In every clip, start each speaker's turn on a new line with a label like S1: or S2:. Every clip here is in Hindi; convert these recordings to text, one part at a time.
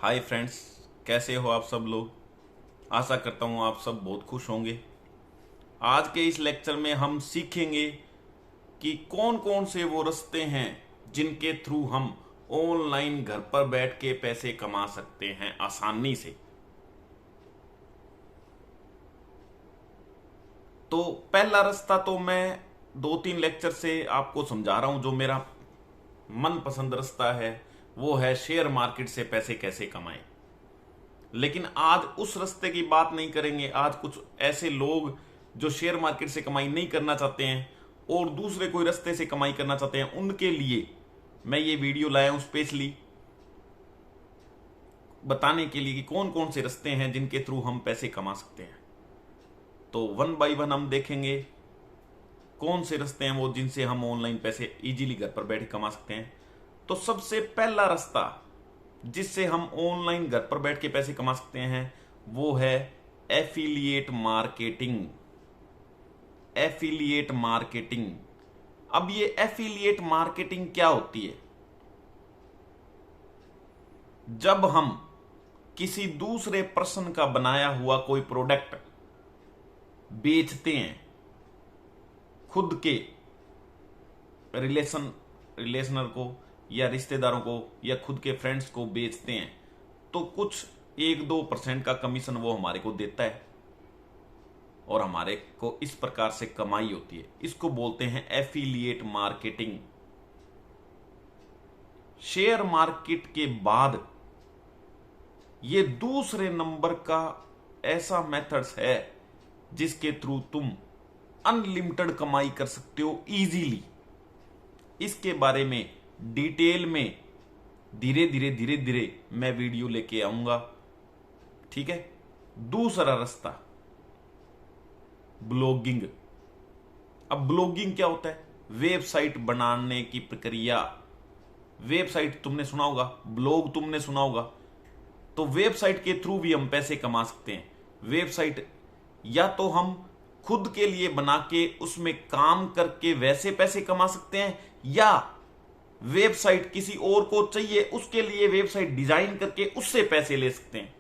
S1: हाय फ्रेंड्स, कैसे हो आप सब लोग। आशा करता हूँ आप सब बहुत खुश होंगे। आज के इस लेक्चर में हम सीखेंगे कि कौन कौन से वो रास्ते हैं जिनके थ्रू हम ऑनलाइन घर पर बैठ के पैसे कमा सकते हैं आसानी से। तो पहला रास्ता तो मैं 2-3 लेक्चर से आपको समझा रहा हूं। जो मेरा मनपसंद रास्ता है वो है शेयर मार्केट से पैसे कैसे कमाएं। लेकिन आज उस रास्ते की बात नहीं करेंगे। आज कुछ ऐसे लोग जो शेयर मार्केट से कमाई नहीं करना चाहते हैं और दूसरे कोई रास्ते से कमाई करना चाहते हैं, उनके लिए मैं ये वीडियो लाया हूं स्पेशली बताने के लिए कि कौन कौन से रास्ते हैं जिनके थ्रू हम पैसे कमा सकते हैं। तो वन बाय वन हम देखेंगे कौन से रास्ते हैं वो जिनसे हम ऑनलाइन पैसे इजीली घर पर बैठे कमा सकते हैं। तो सबसे पहला रास्ता जिससे हम ऑनलाइन घर पर बैठ के पैसे कमा सकते हैं वो है एफिलिएट मार्केटिंग। Affiliate marketing. अब ये एफिलिएट मार्केटिंग क्या होती है? जब हम किसी दूसरे पर्सन का बनाया हुआ कोई प्रोडक्ट बेचते हैं, खुद के रिलेशनर को या रिश्तेदारों को या खुद के फ्रेंड्स को बेचते हैं, तो कुछ 1-2% का कमीशन वो हमारे को देता है और हमारे को इस प्रकार से कमाई होती है। इसको बोलते हैं एफिलिएट मार्केटिंग। शेयर मार्केट के बाद ये दूसरे नंबर का ऐसा मेथड्स है जिसके थ्रू तुम अनलिमिटेड कमाई कर सकते हो इजीली। इसके बारे में डिटेल में धीरे धीरे मैं वीडियो लेके आऊंगा, ठीक है। दूसरा रास्ता ब्लॉगिंग। अब ब्लॉगिंग क्या होता है? वेबसाइट बनाने की प्रक्रिया। वेबसाइट तुमने सुना होगा, ब्लॉग तुमने सुना होगा। तो वेबसाइट के थ्रू भी हम पैसे कमा सकते हैं। वेबसाइट या तो हम खुद के लिए बना के उसमें काम करके वैसे पैसे कमा सकते हैं, या वेबसाइट किसी और को चाहिए उसके लिए वेबसाइट डिजाइन करके उससे पैसे ले सकते हैं।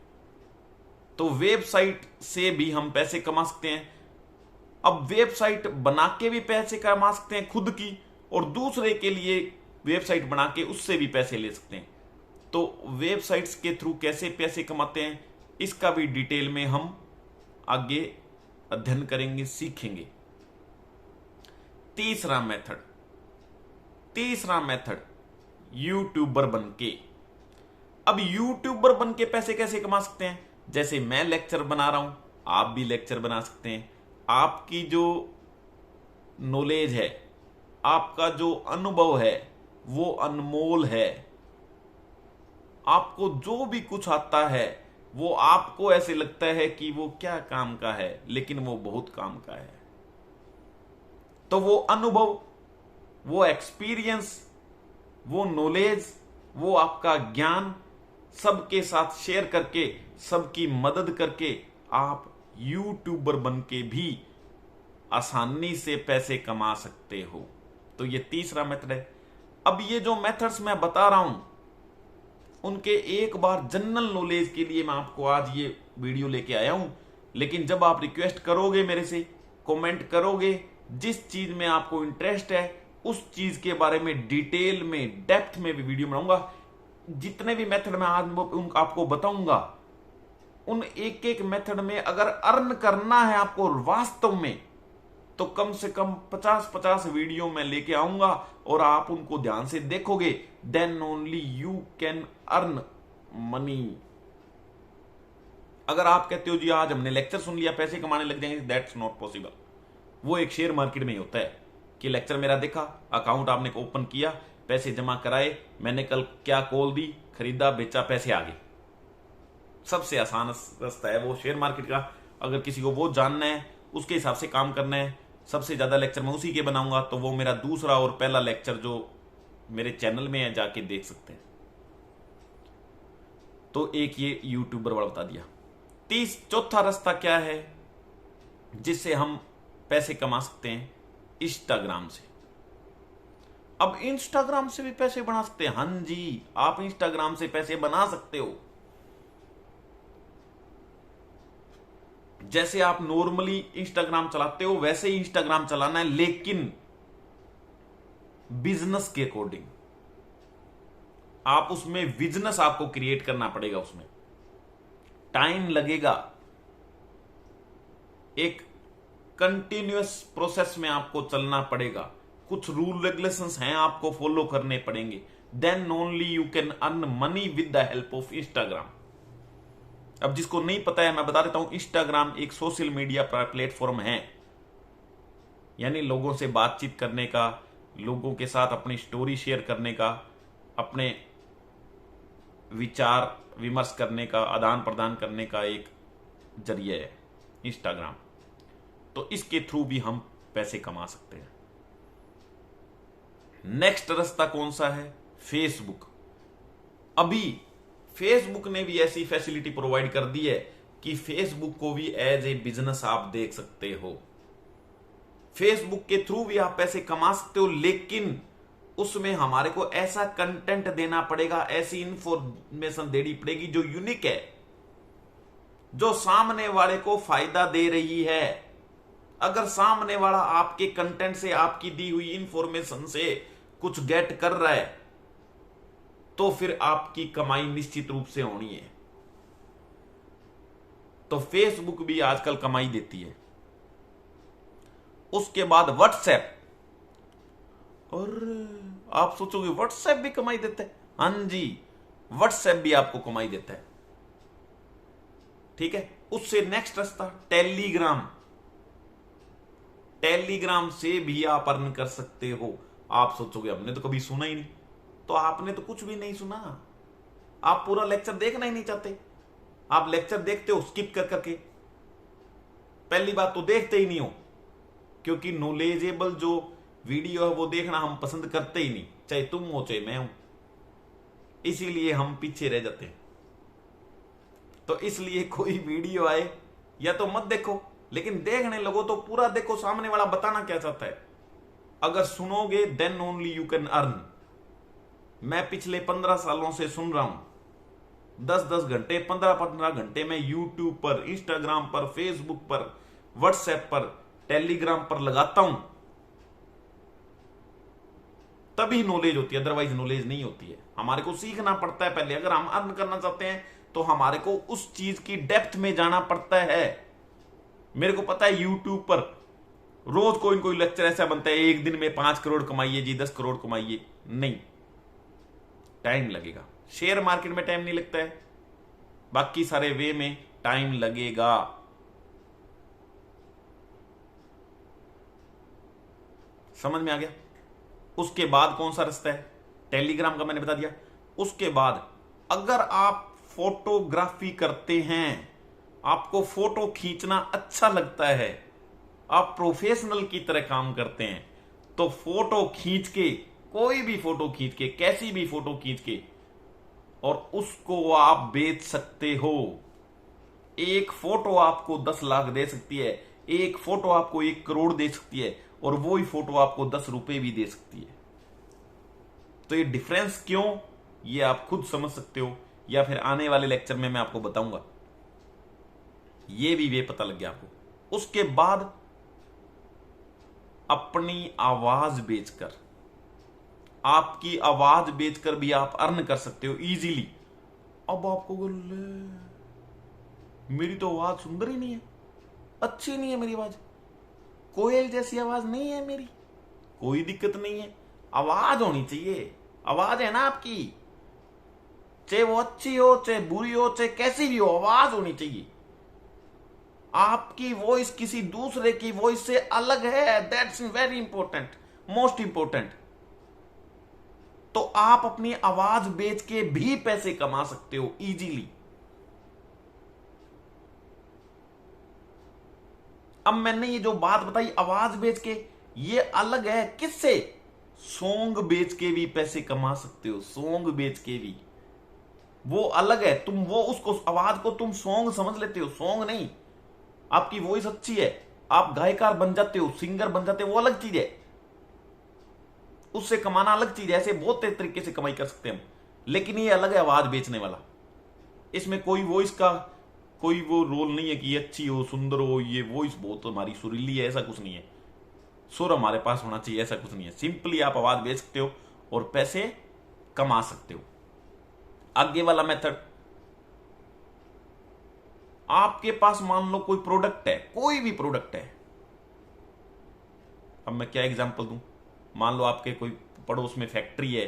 S1: तो वेबसाइट से भी हम पैसे कमा सकते हैं। अब वेबसाइट बना के भी पैसे कमा सकते हैं खुद की, और दूसरे के लिए वेबसाइट बना के उससे भी पैसे ले सकते हैं। तो वेबसाइट्स के थ्रू कैसे पैसे कमाते हैं इसका भी डिटेल में हम आगे अध्ययन करेंगे, सीखेंगे। तीसरा मेथड यूट्यूबर बनके। अब यूट्यूबर बनके पैसे कैसे कमा सकते हैं? जैसे मैं लेक्चर बना रहा हूं, आप भी लेक्चर बना सकते हैं। आपकी जो नॉलेज है, आपका जो अनुभव है वो अनमोल है। आपको जो भी कुछ आता है वो आपको ऐसे लगता है कि वो क्या काम का है, लेकिन वो बहुत काम का है। तो वो अनुभव, वो एक्सपीरियंस, वो नॉलेज, वो आपका ज्ञान सबके साथ शेयर करके, सबकी मदद करके आप यूट्यूबर बन के भी आसानी से पैसे कमा सकते हो। तो ये तीसरा मेथड है। अब ये जो मेथड्स मैं बता रहा हूं उनके एक बार जनरल नॉलेज के लिए मैं आपको आज ये वीडियो लेके आया हूं। लेकिन जब आप रिक्वेस्ट करोगे मेरे से, कमेंट करोगे, जिस चीज में आपको इंटरेस्ट है उस चीज के बारे में डिटेल में डेप्थ में भी वीडियो बनाऊंगा। जितने भी मेथड मैं आज आपको बताऊंगा, उन एक एक मेथड में अगर अर्न करना है आपको वास्तव में, तो कम से कम 50-50 वीडियो मैं लेके आऊंगा और आप उनको ध्यान से देखोगे। Then only you can earn money. अगर आप कहते हो जी आज हमने लेक्चर सुन लिया पैसे कमाने लग जाएंगे, दैट्स नॉट पॉसिबल। वो एक शेयर मार्केट में ही होता है कि लेक्चर मेरा देखा, अकाउंट आपने ओपन किया, पैसे जमा कराए, मैंने कल क्या कॉल दी, खरीदा बेचा, पैसे आ गए। सबसे आसान रास्ता है वो शेयर मार्केट का। अगर किसी को वो जानना है, उसके हिसाब से काम करना है, सबसे ज्यादा लेक्चर मैं उसी के बनाऊंगा। तो वो मेरा दूसरा और पहला लेक्चर जो मेरे चैनल में है जाके देख सकते हैं। तो एक ये यूट्यूबर वाला बता दिया। चौथा रास्ता क्या है जिससे हम पैसे कमा सकते हैं? इंस्टाग्राम से। अब इंस्टाग्राम से भी पैसे बना सकते हैं। हाँ जी, आप इंस्टाग्राम से पैसे बना सकते हो। जैसे आप नॉर्मली इंस्टाग्राम चलाते हो वैसे ही इंस्टाग्राम चलाना है, लेकिन बिजनेस के अकॉर्डिंग। आप उसमें बिजनेस आपको क्रिएट करना पड़ेगा, उसमें टाइम लगेगा, एक कंटिन्यूअस प्रोसेस में आपको चलना पड़ेगा, कुछ रूल रेगुलेशंस हैं आपको फॉलो करने पड़ेंगे। Then only you can earn money with the help of Instagram. अब जिसको नहीं पता है मैं बता देता हूं, इंस्टाग्राम एक सोशल मीडिया प्लेटफॉर्म है, यानी लोगों से बातचीत करने का, लोगों के साथ अपनी स्टोरी शेयर करने का, अपने विचार विमर्श करने का, आदान प्रदान करने का एक जरिया है इंस्टाग्राम। तो इसके थ्रू भी हम पैसे कमा सकते हैं। नेक्स्ट रास्ता कौन सा है? फेसबुक। अभी फेसबुक ने भी ऐसी फैसिलिटी प्रोवाइड कर दी है कि फेसबुक को भी एज ए बिजनेस आप देख सकते हो। फेसबुक के थ्रू भी आप पैसे कमा सकते हो, लेकिन उसमें हमारे को ऐसा कंटेंट देना पड़ेगा, ऐसी इंफॉर्मेशन देनी पड़ेगी जो यूनिक है, जो सामने वाले को फायदा दे रही है। अगर सामने वाला आपके कंटेंट से, आपकी दी हुई इंफॉर्मेशन से कुछ गेट कर रहा है, तो फिर आपकी कमाई निश्चित रूप से होनी है। तो फेसबुक भी आजकल कमाई देती है। उसके बाद व्हाट्सएप। और आप सोचोगे व्हाट्सएप भी कमाई देता है? हां जी, व्हाट्सएप भी आपको कमाई देता है। ठीक है, उससे नेक्स्ट रास्ता टेलीग्राम। टेलीग्राम से भी आप अर्न कर सकते हो। आप सोचोगे हमने तो कभी सुना ही नहीं, तो आपने तो कुछ भी नहीं सुना। आप पूरा लेक्चर देखना ही नहीं चाहते। आप लेक्चर देखते हो स्किप कर करके। पहली बात तो देखते ही नहीं हो, क्योंकि नॉलेजेबल जो वीडियो है वो देखना हम पसंद करते ही नहीं, चाहे तुम हो चाहे मैं हूं। इसीलिए हम पीछे रह जाते हैं। तो इसलिए कोई वीडियो आए या तो मत देखो, लेकिन देखने लगो तो पूरा देखो, सामने वाला बताना क्या चाहता है। अगर सुनोगे then only you can earn. मैं पिछले 15 सालों से सुन रहा हूं, 10-10 घंटे, 15-15 घंटे मैं यूट्यूब पर, इंस्टाग्राम पर, फेसबुक पर, व्हाट्सएप पर, टेलीग्राम पर लगाता हूं, तभी नॉलेज होती है, अदरवाइज नॉलेज नहीं होती है। हमारे को सीखना पड़ता है पहले। अगर हम अर्न करना चाहते हैं तो हमारे को उस चीज की डेप्थ में जाना पड़ता है। मेरे को पता है यूट्यूब पर रोज कोई कोई लेक्चर ऐसा बनता है, एक दिन में 5 करोड़ कमाइए जी, 10 करोड़ कमाइए। नहीं, टाइम लगेगा। शेयर मार्केट में टाइम नहीं लगता है, बाकी सारे वे में टाइम लगेगा। समझ में आ गया? उसके बाद कौन सा रास्ता है? टेलीग्राम का मैंने बता दिया। उसके बाद अगर आप फोटोग्राफी करते हैं, आपको फोटो खींचना अच्छा लगता है, आप प्रोफेशनल की तरह काम करते हैं, तो फोटो खींच के, कोई भी फोटो खींच के, कैसी भी फोटो खींच के, और उसको आप बेच सकते हो। एक फोटो आपको 10 लाख दे सकती है, एक फोटो आपको 1 करोड़ दे सकती है, और वो ही फोटो आपको 10 रुपए भी दे सकती है। तो ये डिफरेंस क्यों, ये आप खुद समझ सकते हो, या फिर आने वाले लेक्चर में मैं आपको बताऊंगा। ये भी वे पता लग गया आपको। उसके बाद अपनी आवाज बेचकर, आपकी आवाज बेचकर भी आप अर्न कर सकते हो इजीली। अब आपको मेरी तो आवाज सुंदर ही नहीं है, अच्छी नहीं है मेरी आवाज, कोयल जैसी आवाज नहीं है मेरी। कोई दिक्कत नहीं है, आवाज होनी चाहिए। आवाज है ना आपकी, चाहे वो अच्छी हो, चाहे बुरी हो, चाहे कैसी भी हो, आवाज होनी चाहिए। आपकी वॉइस किसी दूसरे की वॉइस से अलग है, that's very important, most important. तो आप अपनी आवाज बेच के भी पैसे कमा सकते हो इजीली। अब मैंने ये जो बात बताई आवाज बेच के, ये अलग है किससे? सॉन्ग बेच के भी पैसे कमा सकते हो। सॉन्ग बेच के भी, वो अलग है। तुम वो उसको, आवाज को तुम सॉन्ग समझ लेते हो, सॉन्ग नहीं। आपकी वॉइस अच्छी है, आप गायकार बन जाते हो, सिंगर बन जाते हो, वो अलग चीज है। उससे कमाना अलग चीज है। ऐसे बहुत तरीके से कमाई कर सकते हैं हम, लेकिन ये अलग है आवाज बेचने वाला। इसमें कोई वॉइस का कोई वो रोल नहीं है कि ये अच्छी हो, सुंदर हो, ये वॉइस बहुत हमारी सुरीली है, ऐसा कुछ नहीं है। सुर हमारे पास होना चाहिए, ऐसा कुछ नहीं है। सिंपली आप आवाज बेच सकते हो और पैसे कमा सकते हो। आगे वाला मेथड, आपके पास मान लो कोई प्रोडक्ट है, कोई भी प्रोडक्ट है। अब मैं क्या एग्जांपल दूं, मान लो आपके कोई पड़ोस में फैक्ट्री है,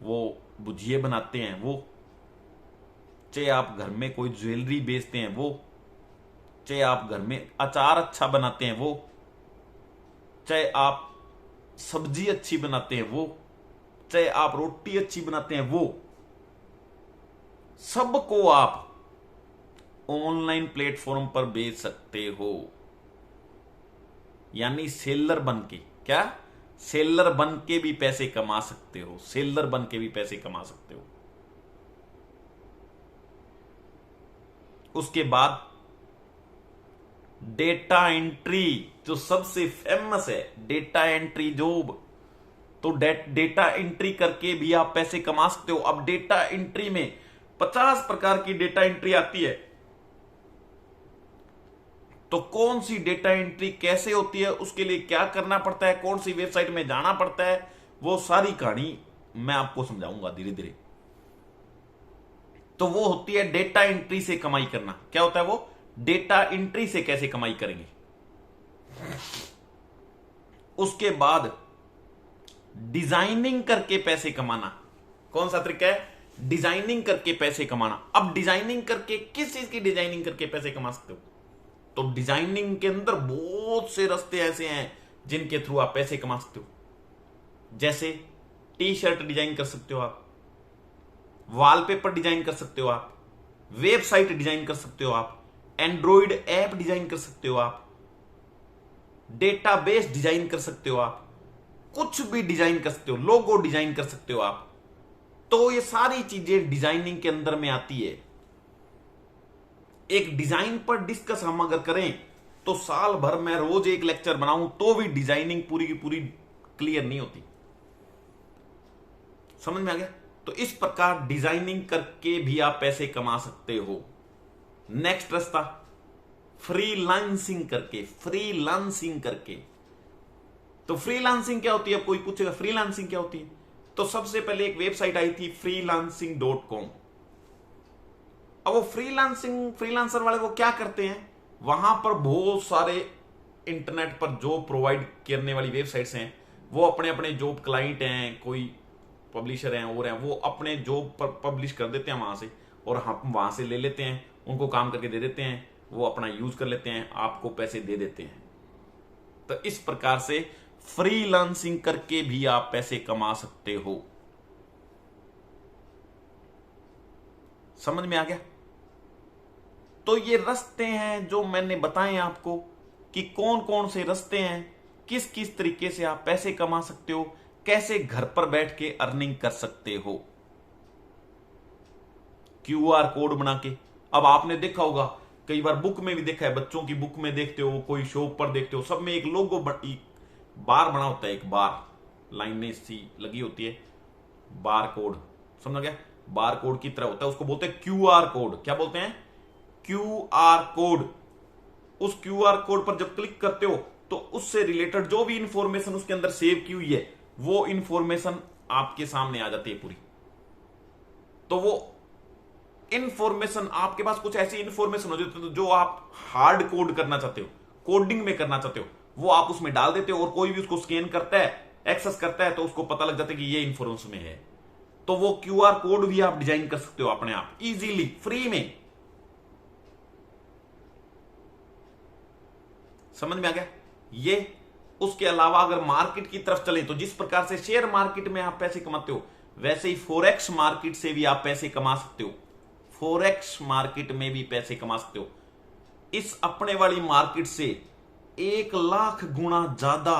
S1: वो भुजिए बनाते हैं, वो चाहे आप घर में कोई ज्वेलरी बेचते हैं, वो चाहे आप घर में अचार अच्छा बनाते हैं, वो चाहे आप सब्जी अच्छी बनाते हैं, वो चाहे आप रोटी अच्छी बनाते हैं, वो सबको आप ऑनलाइन प्लेटफॉर्म पर बेच सकते हो। यानी सेलर बन के, क्या सेलर बन के भी पैसे कमा सकते हो, सेलर बन के भी पैसे कमा सकते हो। उसके बाद डेटा एंट्री, जो सबसे फेमस है, डेटा एंट्री जॉब। तो डेटा एंट्री करके भी आप पैसे कमा सकते हो। अब डेटा एंट्री में 50 प्रकार की डेटा एंट्री आती है। तो कौन सी डेटा एंट्री कैसे होती है, उसके लिए क्या करना पड़ता है, कौन सी वेबसाइट में जाना पड़ता है, वो सारी कहानी मैं आपको समझाऊंगा धीरे धीरे। तो वो होती है डेटा एंट्री से कमाई करना। क्या होता है वो? डेटा एंट्री से कैसे कमाई करेंगे। उसके बाद डिजाइनिंग करके पैसे कमाना। कौन सा तरीका है? डिजाइनिंग करके पैसे कमाना। अब डिजाइनिंग करके, किस चीज की डिजाइनिंग करके पैसे कमा सकते हो? तो डिजाइनिंग के अंदर बहुत से रास्ते ऐसे हैं जिनके थ्रू आप पैसे कमा सकते हो। जैसे टी शर्ट डिजाइन कर सकते हो आप, वॉलपेपर डिजाइन कर सकते हो आप, वेबसाइट डिजाइन कर सकते हो आप, एंड्रॉइड ऐप डिजाइन कर सकते हो आप, डेटाबेस डिजाइन कर सकते हो आप, कुछ भी डिजाइन कर सकते हो, लोगो डिजाइन कर सकते हो आप। तो ये सारी चीजें डिजाइनिंग के अंदर में आती है। एक डिजाइन पर डिस्कस हम अगर करें तो साल भर मैं रोज एक लेक्चर बनाऊं तो भी डिजाइनिंग पूरी की पूरी क्लियर नहीं होती। समझ में आ गया? तो इस प्रकार डिजाइनिंग करके भी आप पैसे कमा सकते हो। नेक्स्ट रास्ता, फ्रीलांसिंग करके। फ्रीलांसिंग करके, तो फ्रीलांसिंग क्या होती है? अब कोई पूछेगा फ्रीलांसिंग क्या होती है? तो सबसे पहले एक वेबसाइट आई थी freelancing.com। अब वो फ्रीलांसर वाले वो क्या करते हैं, वहां पर बहुत सारे इंटरनेट पर जॉब प्रोवाइड करने वाली वेबसाइट्स हैं। वो अपने अपने जॉब क्लाइंट हैं, कोई पब्लिशर हैं और हैं, वो अपने जॉब पर पब्लिश कर देते हैं वहां से, और हम वहां से ले लेते हैं, उनको काम करके दे देते हैं, वो अपना यूज कर लेते हैं, आपको पैसे दे देते हैं। तो इस प्रकार से फ्रीलांसिंग करके भी आप पैसे कमा सकते हो। समझ में आ गया? तो ये रास्ते हैं जो मैंने बताए आपको कि कौन कौन से रास्ते हैं, किस किस तरीके से आप पैसे कमा सकते हो, कैसे घर पर बैठ के अर्निंग कर सकते हो। क्यूआर कोड बना के, अब आपने देखा होगा, कई बार बुक में भी देखा है, बच्चों की बुक में देखते हो, कोई शॉप पर देखते हो, सब में एक लोगो बार बना होता है, एक बार लाइनें सी लगी होती है, बार कोड। समझ गया? बार कोड की तरह होता है, उसको बोलते हैं क्यूआर कोड। क्या बोलते हैं? QR code. उस क्यूआर कोड पर जब क्लिक करते हो तो उससे रिलेटेड जो भी इंफॉर्मेशन उसके अंदर सेव की हुई है, वो इंफॉर्मेशन आपके सामने आ जाती है पूरी। तो वो इंफॉर्मेशन, आपके पास कुछ ऐसी इंफॉर्मेशन हो जाती है जो आप हार्ड कोड करना चाहते हो, कोडिंग में करना चाहते हो, वो आप उसमें डाल देते हो, और कोई भी उसको स्कैन करता है, एक्सेस करता है, तो उसको पता लग जाता है कि ये इंफॉर्मेशन में है। तो वो क्यूआर कोड भी आप डिजाइन कर सकते हो अपने आप इजीली, फ्री में। समझ में आ गया? ये उसके अलावा अगर मार्केट की तरफ चले तो जिस प्रकार से शेयर मार्केट में आप पैसे कमाते हो, वैसे ही फोरेक्स मार्केट से भी आप पैसे कमा सकते हो। फोरेक्स मार्केट में भी पैसे कमा सकते हो। इस अपने वाली मार्केट से 1 लाख गुना ज्यादा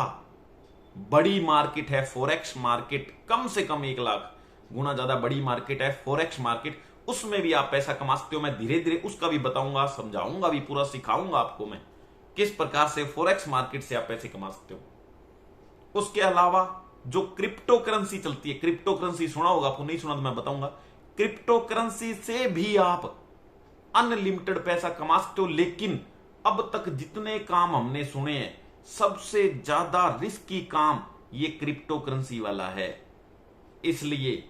S1: बड़ी मार्केट है फोरेक्स मार्केट। कम से कम 1 लाख गुना ज्यादा बड़ी मार्केट है फोरेक्स मार्केट। उसमें भी आप पैसा कमा सकते हो। मैं धीरे धीरे उसका भी बताऊंगा, समझाऊंगा भी, पूरा सिखाऊंगा आपको मैं किस प्रकार से फोरेक्स मार्केट से आप पैसे कमा सकते हो। उसके अलावा जो क्रिप्टो करेंसी चलती है, क्रिप्टो करेंसी सुना होगा आपको, नहीं सुना तो मैं बताऊंगा। क्रिप्टो करेंसी से भी आप अनलिमिटेड पैसा कमा सकते हो। लेकिन अब तक जितने काम हमने सुने हैं, सबसे ज्यादा रिस्की काम ये क्रिप्टो करेंसी वाला है। इसलिए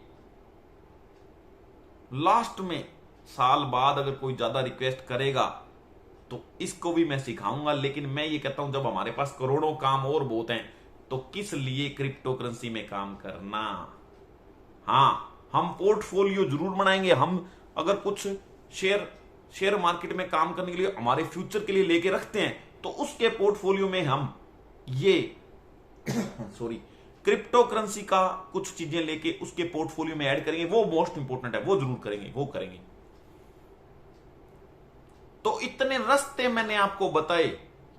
S1: लास्ट में साल बाद अगर कोई ज्यादा रिक्वेस्ट करेगा तो इसको भी मैं सिखाऊंगा। लेकिन मैं ये कहता हूं जब हमारे पास करोड़ों काम और बहुत हैं तो किस लिए क्रिप्टो करेंसी में काम करना। हां, हम पोर्टफोलियो जरूर बनाएंगे। हम अगर कुछ शेयर मार्केट में काम करने के लिए हमारे फ्यूचर के लिए लेके रखते हैं तो उसके पोर्टफोलियो में हम ये सॉरी क्रिप्टो करेंसी का कुछ चीजें लेके उसके पोर्टफोलियो में ऐड करेंगे। वो मोस्ट इंपोर्टेंट है, वो जरूर करेंगे, वो करेंगे। तो इतने रास्ते मैंने आपको बताए,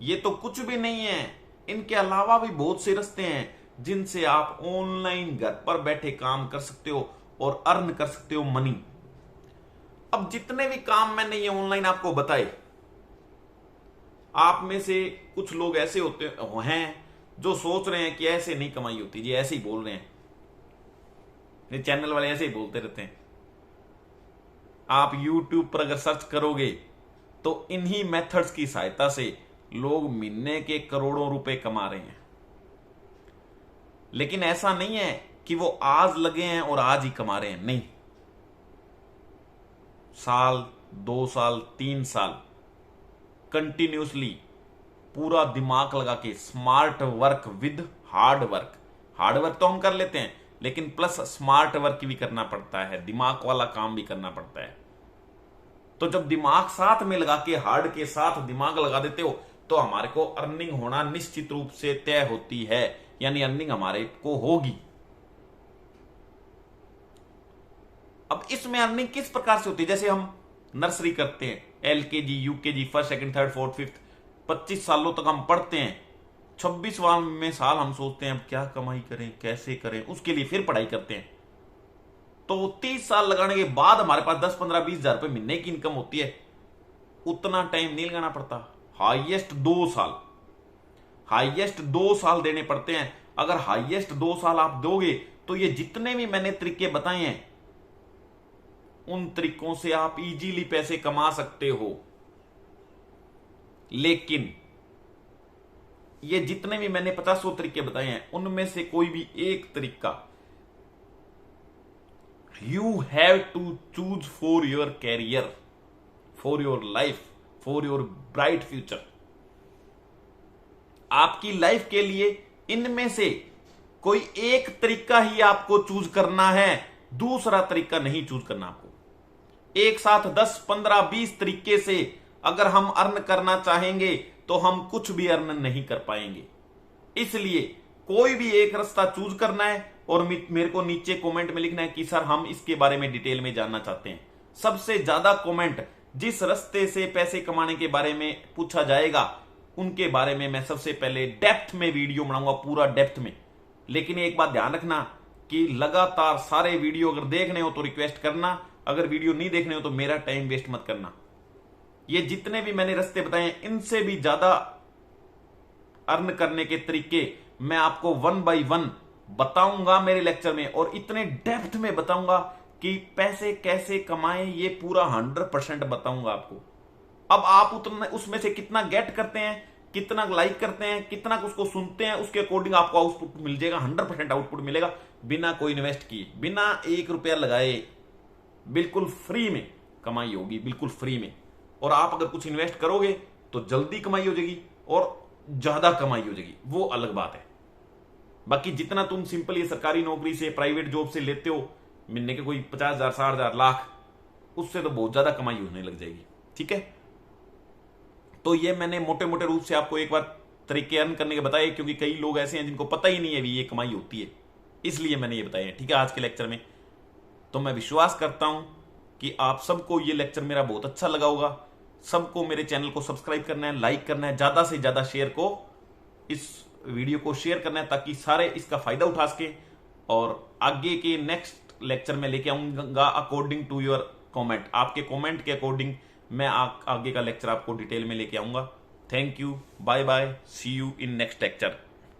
S1: ये तो कुछ भी नहीं है। इनके अलावा भी बहुत से रास्ते हैं जिनसे आप ऑनलाइन घर पर बैठे काम कर सकते हो और अर्न कर सकते हो मनी। अब जितने भी काम मैंने ये ऑनलाइन आपको बताए, आप में से कुछ लोग ऐसे होते हैं जो सोच रहे हैं कि ऐसे नहीं कमाई होती, जी ऐसे ही बोल रहे हैं, ये चैनल वाले ऐसे ही बोलते रहते हैं। आप YouTube पर अगर सर्च करोगे तो इन्हीं मेथड्स की सहायता से लोग महीने के करोड़ों रुपए कमा रहे हैं। लेकिन ऐसा नहीं है कि वो आज लगे हैं और आज ही कमा रहे हैं, नहीं। साल, 2 साल, 3 साल कंटिन्यूसली पूरा दिमाग लगा के smart work with hard work. Hard work तो हम कर लेते हैं, लेकिन प्लस स्मार्ट वर्क भी करना पड़ता है, दिमाग वाला काम भी करना पड़ता है। तो जब दिमाग साथ में लगा के, हार्ड के साथ दिमाग लगा देते हो, तो हमारे को अर्निंग होना निश्चित रूप से तय होती है, यानी अर्निंग हमारे को होगी। अब इसमें अर्निंग किस प्रकार से होती है? जैसे हम नर्सरी करते हैं, LKG, UKG, first, second, third, fourth, fifth, 25 सालों तक हम पढ़ते हैं। 26वां साल हम सोचते हैं अब क्या कमाई करें, कैसे करें, उसके लिए फिर पढ़ाई करते हैं। तो 30 साल लगाने के बाद हमारे पास 10, 15, 20 हजार रुपए महीने की इनकम होती है। उतना टाइम नहीं लगाना पड़ता, हाईएस्ट 2 साल, हाईएस्ट 2 साल देने पड़ते हैं। अगर हाईएस्ट 2 साल आप दोगे तो ये जितने भी मैंने तरीके बताए हैं, उन तरीकों से आप इजीली पैसे कमा सकते हो। लेकिन ये जितने भी मैंने 50 तरीके बताए हैं, उनमें से कोई भी एक तरीका you have to choose for your career, for your life, for your bright future. आपकी लाइफ के लिए इनमें से कोई एक तरीका ही आपको चूज करना है, दूसरा तरीका नहीं चूज करना आपको। एक साथ 10, 15, 20 तरीके से अगर हम अर्न करना चाहेंगे तो हम कुछ भी अर्न नहीं कर पाएंगे। इसलिए कोई भी एक रास्ता चूज करना है और मेरे को नीचे कमेंट में लिखना है कि सर हम इसके बारे में डिटेल में जानना चाहते हैं। सबसे ज्यादा कमेंट जिस रास्ते से पैसे कमाने के बारे में पूछा जाएगा, उनके बारे में मैं सबसे पहले डेप्थ में वीडियो बनाऊंगा, पूरा डेप्थ में। लेकिन एक बात ध्यान रखना कि लगातार सारे वीडियो अगर देखने हो तो रिक्वेस्ट करना, अगर वीडियो नहीं देखने हो तो मेरा टाइम वेस्ट मत करना। ये जितने भी मैंने रास्ते बताए हैं, इनसे भी ज्यादा अर्न करने के तरीके मैं आपको 1 by 1 बताऊंगा मेरे लेक्चर में, और इतने डेप्थ में बताऊंगा कि पैसे कैसे कमाएं, ये पूरा 100% बताऊंगा आपको। अब आप उतना उसमें से कितना गेट करते हैं, कितना लाइक करते हैं, कितना उसको सुनते हैं, उसके अकॉर्डिंग आपको आउटपुट मिल जाएगा। 100% आउटपुट मिलेगा, बिना कोई इन्वेस्ट किए, बिना 1 रुपया लगाए, बिल्कुल फ्री में कमाई होगी, बिल्कुल फ्री में। और आप अगर कुछ इन्वेस्ट करोगे तो जल्दी कमाई हो जाएगी और ज्यादा कमाई हो जाएगी, वो अलग बात है। बाकी जितना तुम सिंपल ये सरकारी नौकरी से, प्राइवेट जॉब से लेते हो महीने के कोई 50,000, 60,000, लाख, उससे तो बहुत ज्यादा कमाई होने लग जाएगी। ठीक है, तो ये मैंने मोटे मोटे रूप से आपको एक बार तरीके अर्न करने के बताए, क्योंकि कई लोग ऐसे हैं जिनको पता ही नहीं है भी ये कमाई होती है, इसलिए मैंने ये बताया। ठीक है, आज के लेक्चर में तो मैं विश्वास करता हूं कि आप सबको ये लेक्चर मेरा बहुत अच्छा लगा होगा। सबको मेरे चैनल को सब्सक्राइब करना है, लाइक करना है, ज्यादा से ज्यादा शेयर को, इस वीडियो को शेयर करना है ताकि सारे इसका फायदा उठा सके। और आगे के नेक्स्ट लेक्चर में लेके आऊंगा अकॉर्डिंग टू योर कमेंट। आपके कमेंट के अकॉर्डिंग मैं आगे का लेक्चर आपको डिटेल में लेके आऊंगा। Thank you, bye bye, see you in next lecture.